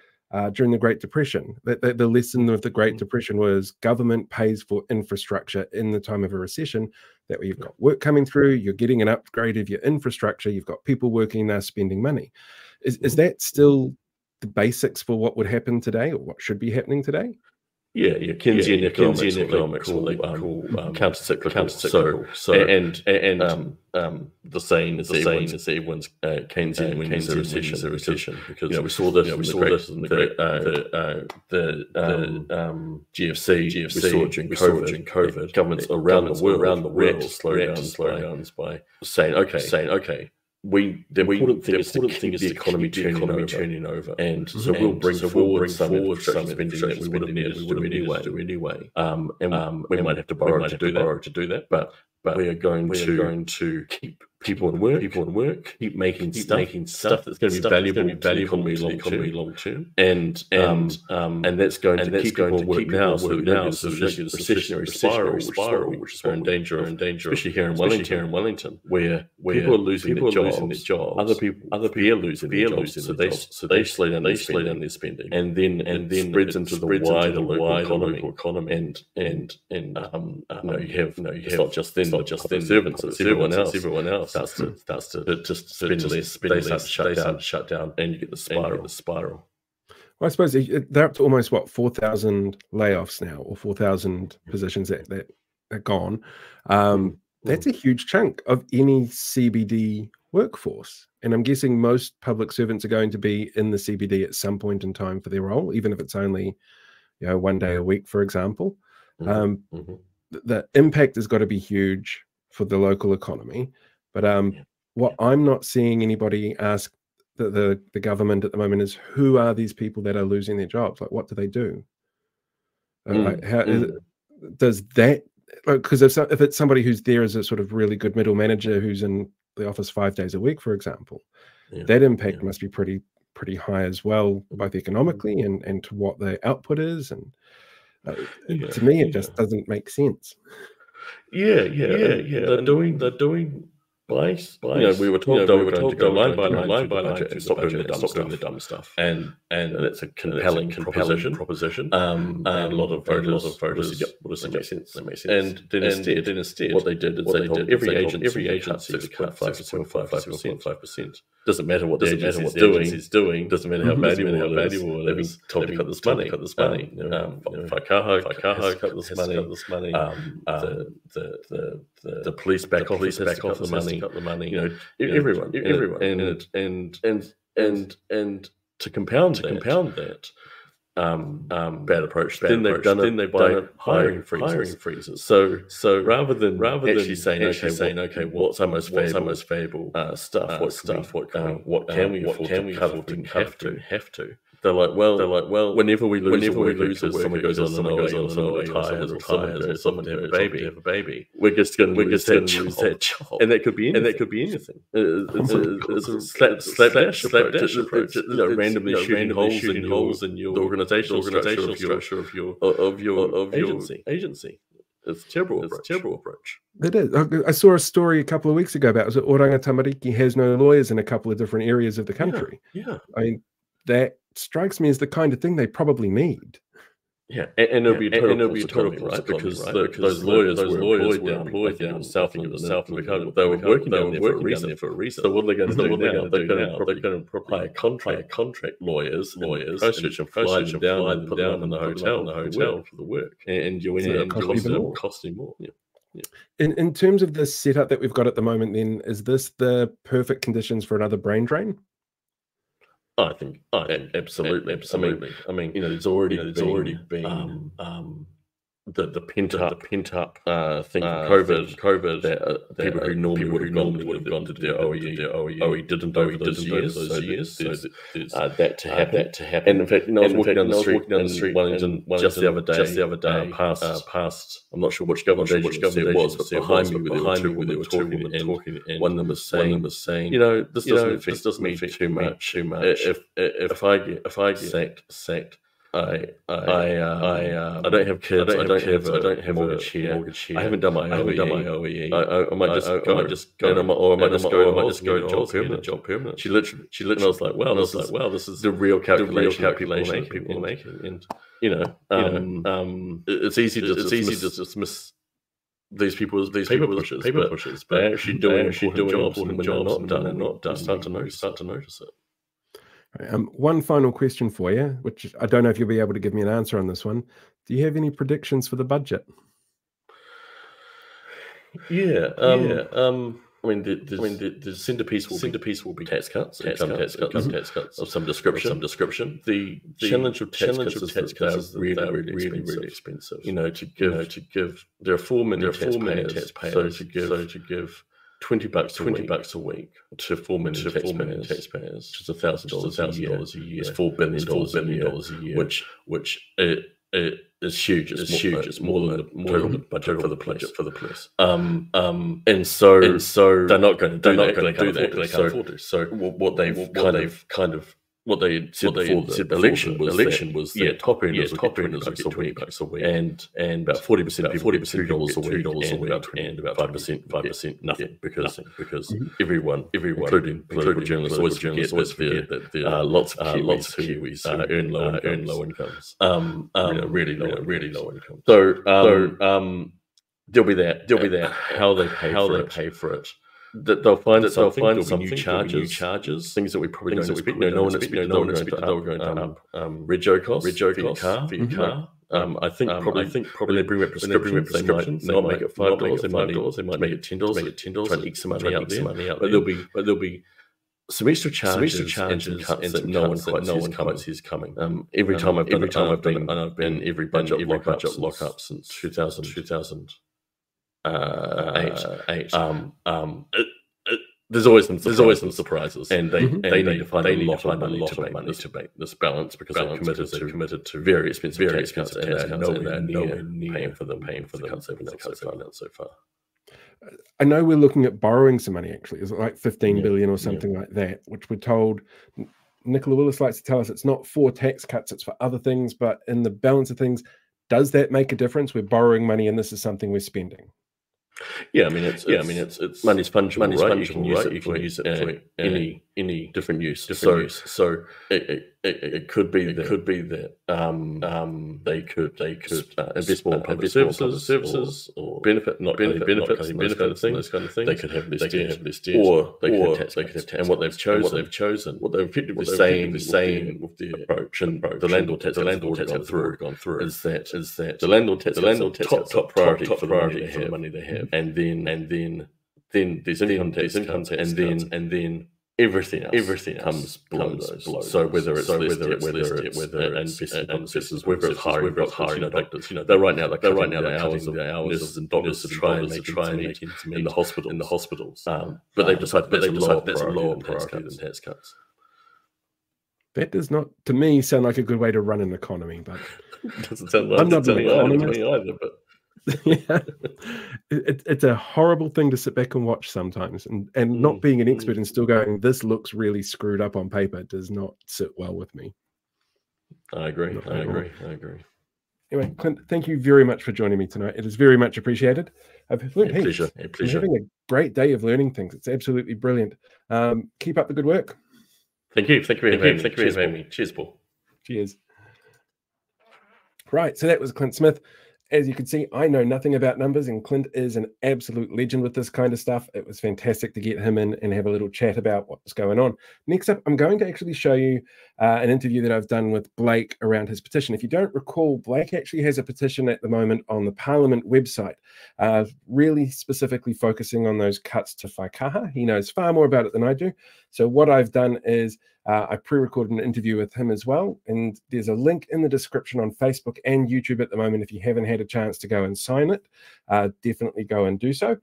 during the Great Depression that the lesson of the Great Depression was government pays for infrastructure in the time of a recession. That way you've got work coming through, you're getting an upgrade of your infrastructure, you've got people working there spending money. Is that still the basics for what would happen today, or what should be happening today? Yeah, Keynesian economics, what they call countercyclical. So the saying is everyone's Keynesian wins a recession, because we saw this in the GFC. We saw it during COVID. Governments around the world react to slowdowns by saying, okay. The important thing is to keep the economy turning over, and so we'll bring forward some spending that we would have needed anyway. And we might have to borrow to do that, but we are going to keep people in work, keep making stuff that's going to be valuable to the economy long term, and that's going to keep people in work now, so that there's a recessionary spiral, which is very in danger, especially here in Wellington, where people are losing their jobs, other people are losing their jobs, so they slow down their spending, and then spreads into the wider local economy, and you have it's not just the servants, it's everyone else starts to just spend less, they start to shut down, and you get the spiral. Well, I suppose they're up to almost 4,000 layoffs now, or 4,000 positions that are gone. That's a huge chunk of any CBD workforce, and I'm guessing most public servants are going to be in the CBD at some point in time for their role, even if it's only 1 day a week, for example. The impact has got to be huge for the local economy, but what I'm not seeing anybody ask the government at the moment is, who are these people that are losing their jobs? Like, what do they do? Does that, because if it's somebody who's there as a sort of really good middle manager who's in the office 5 days a week, for example, that impact must be pretty high as well, both economically and to what the output is, and to me it just doesn't make sense. They're doing we were told to go line by line and stop doing the dumb stuff, and it's a compelling proposition. And a lot of voters said, "Yep, well, that makes sense." And then instead, what they did is they told every agency to cut 5%. Doesn't matter what the agency is doing. Doesn't matter how valuable it is. They've been told to cut this money. Whaikaho cut this money. The police back off the money. Everyone, and to compound that bad approach, then they've done it hiring freezes. So rather than actually saying, okay, what's our most valuable stuff? What can we afford to cut or didn't have to? They're like, well, whenever we lose, someone goes on and retires, or someone to have a baby, we're just going to lose that job, and that could be anything. It's a slapdash approach. Randomly shooting holes in your organizational structure of your agency. It's a terrible approach. It is. I saw a story a couple of weeks ago about Oranga Tamariki has no lawyers in a couple of different areas of the country. Yeah. I mean, that strikes me as the kind of thing they probably need. Yeah, and it'll be a total economy, right? Because those lawyers were employed down south of Otago. They were working down there for a reason. So what are they going to do now? They're going to hire contract lawyers, Christchurch, and fly them down and put them up in the hotel for the work, and you end up costing more. Yeah. In terms of the setup that we've got at the moment, then, is this the perfect conditions for another brain drain? I think absolutely. I mean, there's already been the pent up thing from COVID that people who normally would have gone to do OE didn't over those years. So there's that to happen. And in fact, I was walking down the street, Wellington, just the other day, past. I'm not sure which government it was, but behind me they were talking, and one of them was saying, this doesn't mean too much. If I get sacked, I don't have kids. I don't have a mortgage here. I haven't done my OEE. I might just go to job permanent. She literally. And I was like, well, this is the real calculation people are making. And it's easy to dismiss these people as paper pushers, but they're actually doing jobs, and when they're not done, start to notice it. One final question for you, which I don't know if you'll be able to give me an answer on this one. Do you have any predictions for the budget? I mean, the centerpiece will be tax cuts of some description. The challenge of tax cuts is really expensive. To give there are 4 million taxpayers, so to give $20 a week to 4 million taxpayers, which is $1,000 a year. It's $4 billion a year, which it is huge. It's more than the total budget for the police. And so they're not going to do that. They can't afford to. So what they said before the election was top end is $20 a week, and about 40% of people get $2 a week, and about 5% nothing, because everyone, including political journalists, always forget that there are lots of Kiwis who earn low incomes, really low incomes. So there'll be that. How they pay for it. That they'll find some new charges, things that we probably don't expect. No one expected they were going to up rego costs for your car. I think probably they bring up prescriptions. They might not make it $5. They might make it $10. Try and eke some money out there. But there'll be some extra charges and cuts that no one quite sees coming. Every time I've been every budget lockup since 2008. There's always some surprises, and they need to find a lot of money to make this balance, because they're committed to very expensive tax cuts, and they're nowhere near paying for the cuts they've announced so far. I know we're looking at borrowing some money. Actually, is it like 15 billion or something like that? Which we're told. Nicola Willis likes to tell us it's not for tax cuts; it's for other things. But in the balance of things, does that make a difference? We're borrowing money, and this is something we're spending. Yeah, I mean, it's money's fungible, right? You can use it for any different use. So it could be that they could invest more in public services or benefit those kind of things. They could have less debt, or they could have tax. And what they've chosen, what they're effectively saying with the approach, and the landlord tax have gone through, is that the landlord tax top priority for the money they have. And then there's income tax, and then everything comes below those. So whether it's investors, whether it's hiring doctors, they're right now cutting the hours of nurses and doctors to try and make ends meet in the hospitals. But they've decided that's a lower priority than tax cuts. That does not, to me, sound like a good way to run an economy. But doesn't sound like I'm not an economist either, but. Yeah, it's a horrible thing to sit back and watch sometimes, and not being an expert and still going, this looks really screwed up on paper, does not sit well with me. I agree. Anyway, Clint, thank you very much for joining me tonight. It is very much appreciated. I've learned heaps. A pleasure. I'm having a great day of learning things. It's absolutely brilliant. Keep up the good work. Thank you for having me. Cheers, Paul. Cheers. Right, so that was Clint Smith. As you can see, I know nothing about numbers, and Clint is an absolute legend with this kind of stuff. It was fantastic to get him in and have a little chat about what's going on. Next up, I'm going to actually show you an interview that I've done with Blake around his petition. If you don't recall, Blake actually has a petition at the moment on the Parliament website, really specifically focusing on those cuts to whaikaha. He knows far more about it than I do. So what I've done is I pre-recorded an interview with him as well, and there's a link in the description on Facebook and YouTube at the moment. If you haven't had a chance to go and sign it, definitely go and do so.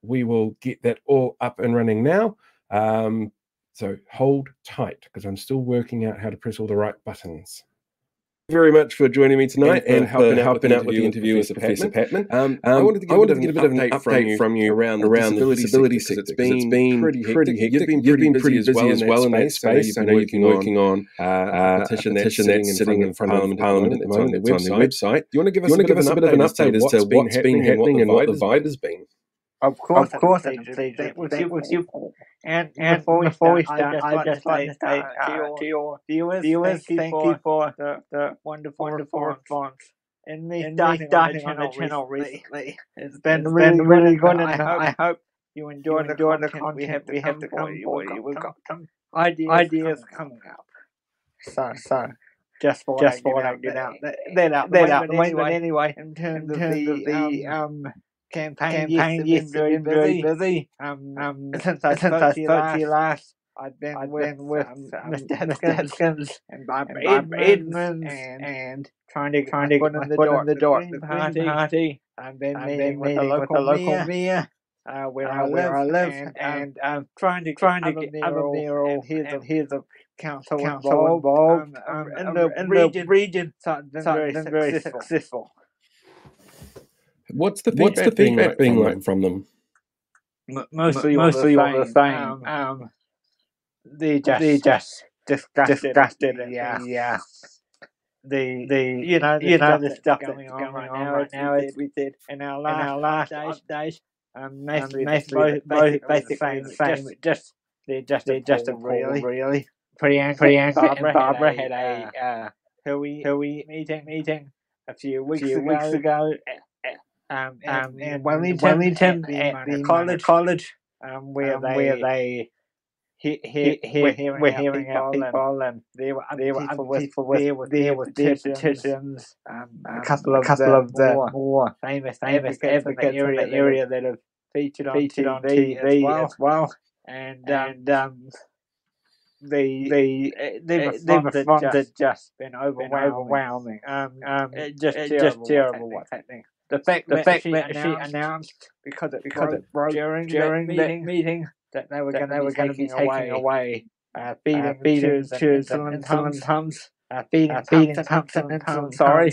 We will get that all up and running now. So hold tight, because I'm still working out how to press all the right buttons. Very much for joining me tonight and helping out with the interview with Professor Patman. I wanted to get a bit of an update from you around the disability sector. It's been pretty hectic. You've been pretty busy as well in that space. I know you've been working on a petition that's sitting in front of Parliament at the moment. It's on their website. Do you want to give us a bit of an update as to what's been happening and what the vibe has been? Of course, with you. And before we start, I'd just like to say to your viewers, thank you for the wonderful response in me starting on the channel recently. It's been really good, and I hope you enjoy the content we have to come for you. We've got some ideas coming up. So just for what I get out that way. Anyway, in terms of the campaign, yes, been very busy. Since I spoke to you last, I've been with Mr. Hipkins and Barbara Edmonds and trying to put in the door at the Green Party. I've been meeting with the local mayor where I live, and trying to get other mayoral and here's a council involved in the region. So it's been very successful. What's the feedback being like from them? Mostly all the same. They just disgusted. Yeah. The stuff going on right now, as we did in our last days. Basically the same. They're just appalled, really. Priyanka and Barbara had a Hui meeting a few weeks ago. And Wellington at the college, where they we're hearing out people, and there were other people there with their petitions. A couple of the more famous advocates in the area that have featured on TV as well. And the response has just been overwhelming. Just terrible what's happening. The fact that she announced because it broke during that meeting that they were going to be taking away feeding tubes and tums, feeding pumps and tums. Sorry.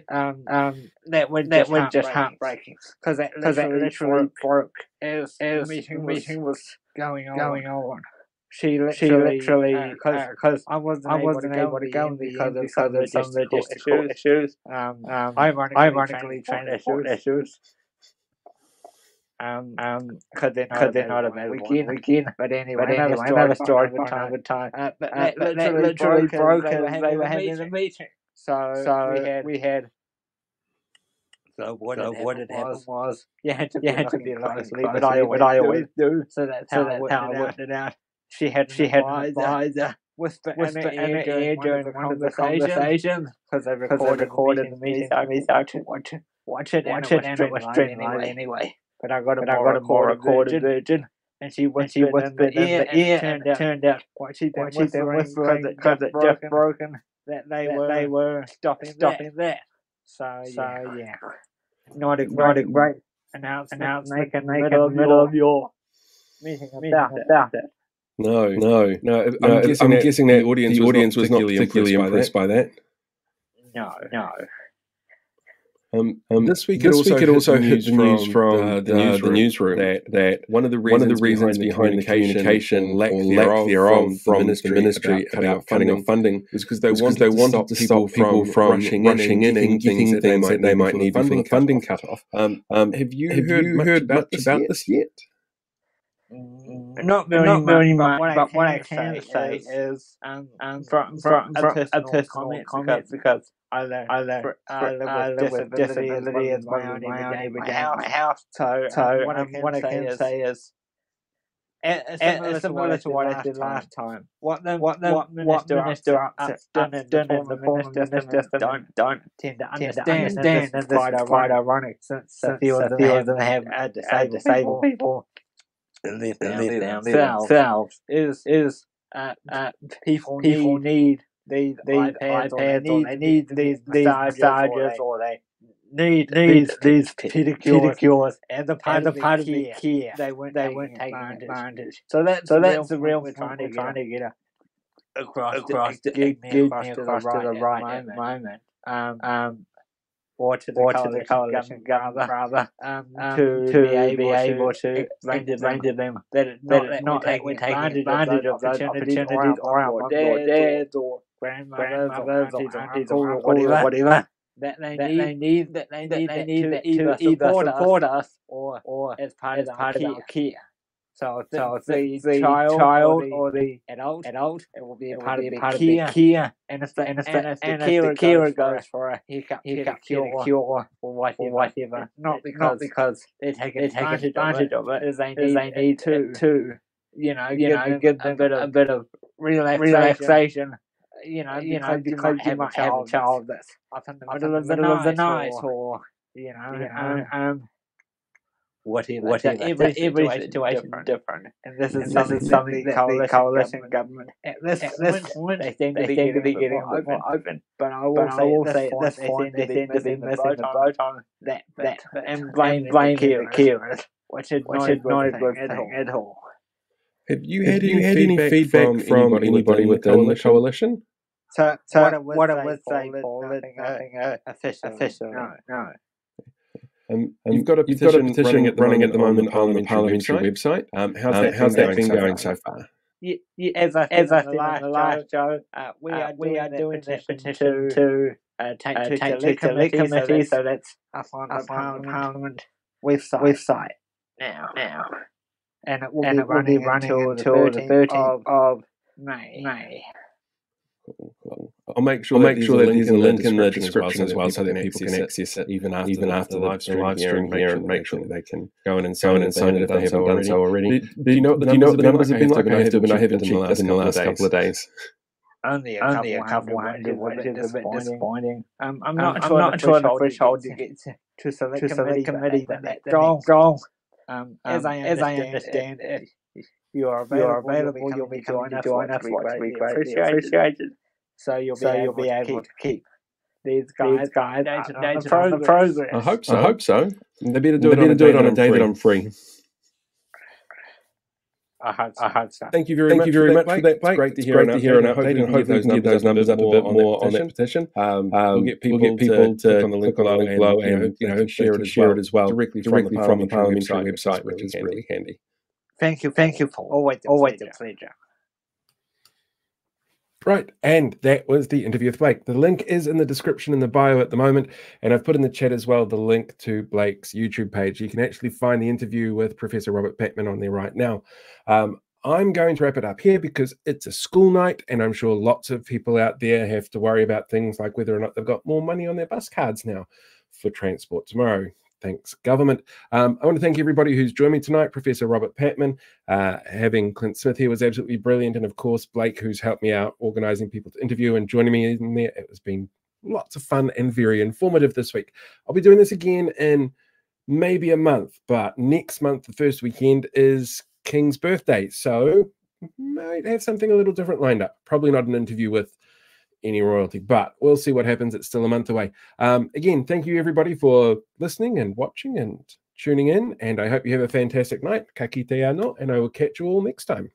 That was just heartbreaking because that literally broke as the meeting was going on. She literally because I wasn't able to go because of some logistical issues. Ironically, trying to sort issues. Because they're not available weekend. But anyway, another story for another time. But that literally broke as they were having the meeting. So we had. So what had happened was you had to be closely, but I always do. So that's how I worked it out. She had an advisor whisper in her ear during one of the conversations because they recorded the meeting. I to watch it, and it was streaming anyway. But I got a more recorded version, and she whispered in the ear, and it turned out what she'd been whispering because it just broken that they were stopping that. So yeah, not a great announcement make in the middle of your meeting about it. No. I'm guessing that the audience was not particularly impressed by that. No. This week it also hit the news from the newsroom that one of the reasons behind the communication lack thereof from the ministry about funding is because they wanted to stop people from rushing in and getting things that they might need for the funding cut off. Have you heard much about this yet? Not very much, but what I can say is from a personal comment, because I live with disability as my own everyday house. So what I can say is similar to what I did last time. What Minister Upton and the former minister don't tend to understand, and this is quite ironic, since a few of them have disabled people live themselves, is people need these iPads, or they need these massages, or they need these pedicures, and the part of the care they weren't taking advantage. So that's the real point we're trying to get across to the right moment. Or to the coalition government, rather, to be able to explain to them that not that we're taking advantage of those opportunities, or our dads, or grandmothers, or aunties, or whatever. That they need to either support us, or as part of our care. So if the child or the adult, it will be a part of the care. And if the carer goes for a haircut, pedicure, or whatever, not because they take advantage of it, is they need to give them a bit of relaxation. Because you might have a child that's up in the middle of the night, or whatever. Every situation is different, and this is something that the coalition government at this point they seem to be getting a bit more open. But I will say at this point they seem to be missing the boat on that and blaming the carers, which is not a good thing at all. Have you had any feedback from anybody within the coalition? So what I would say, Paul, is nothing official. No. You've got a petition running at the moment on the parliamentary website. How's that been going so far? As I said in the last show, we are doing that petition to take to committee, so that's up on the Parliament website now. And it will be running until the 13th of May. I'll make sure that there's a link in the description as well, so that people can access it even after the live stream here, and make sure that they can go in and sign it if they haven't done so already. Do you know what the numbers have been like? I haven't checked in the last couple of days. Only a couple hundred, which is a bit disappointing. I'm not sure the threshold to get to select committee that strong. As I understand it, you are available. You'll be join us, which we greatly appreciated. So you'll be able to keep these guys updated on the progress. I hope so. They better do it on a day that I'm free. I hope so. Thank you very much for that, Blake. Great to hear an update, and hopefully we can get those numbers up a bit more on that petition. We'll get people to click on the link below and share it as well directly from the parliamentary website, which is really handy. Thank you, Paul. Always a pleasure. Right, and that was the interview with Blake. The link is in the description in the bio at the moment, and I've put in the chat as well the link to Blake's YouTube page. You can actually find the interview with Professor Robert Patman on there right now. I'm going to wrap it up here because it's a school night, and I'm sure lots of people out there have to worry about things like whether or not they've got more money on their bus cards now for transport tomorrow. Thanks, government. I want to thank everybody who's joined me tonight. Professor Robert Patman, having Clint Smith here was absolutely brilliant. And of course, Blake, who's helped me out organizing people to interview and joining me in there. It has been lots of fun and very informative this week. I'll be doing this again in maybe a month, but next month, the first weekend, is King's birthday. So might have something a little different lined up. Probably not an interview with any royalty, but we'll see what happens. It's still a month away. Again, thank you everybody for listening and watching and tuning in, and I hope you have a fantastic night. Ka kite anō, and I will catch you all next time.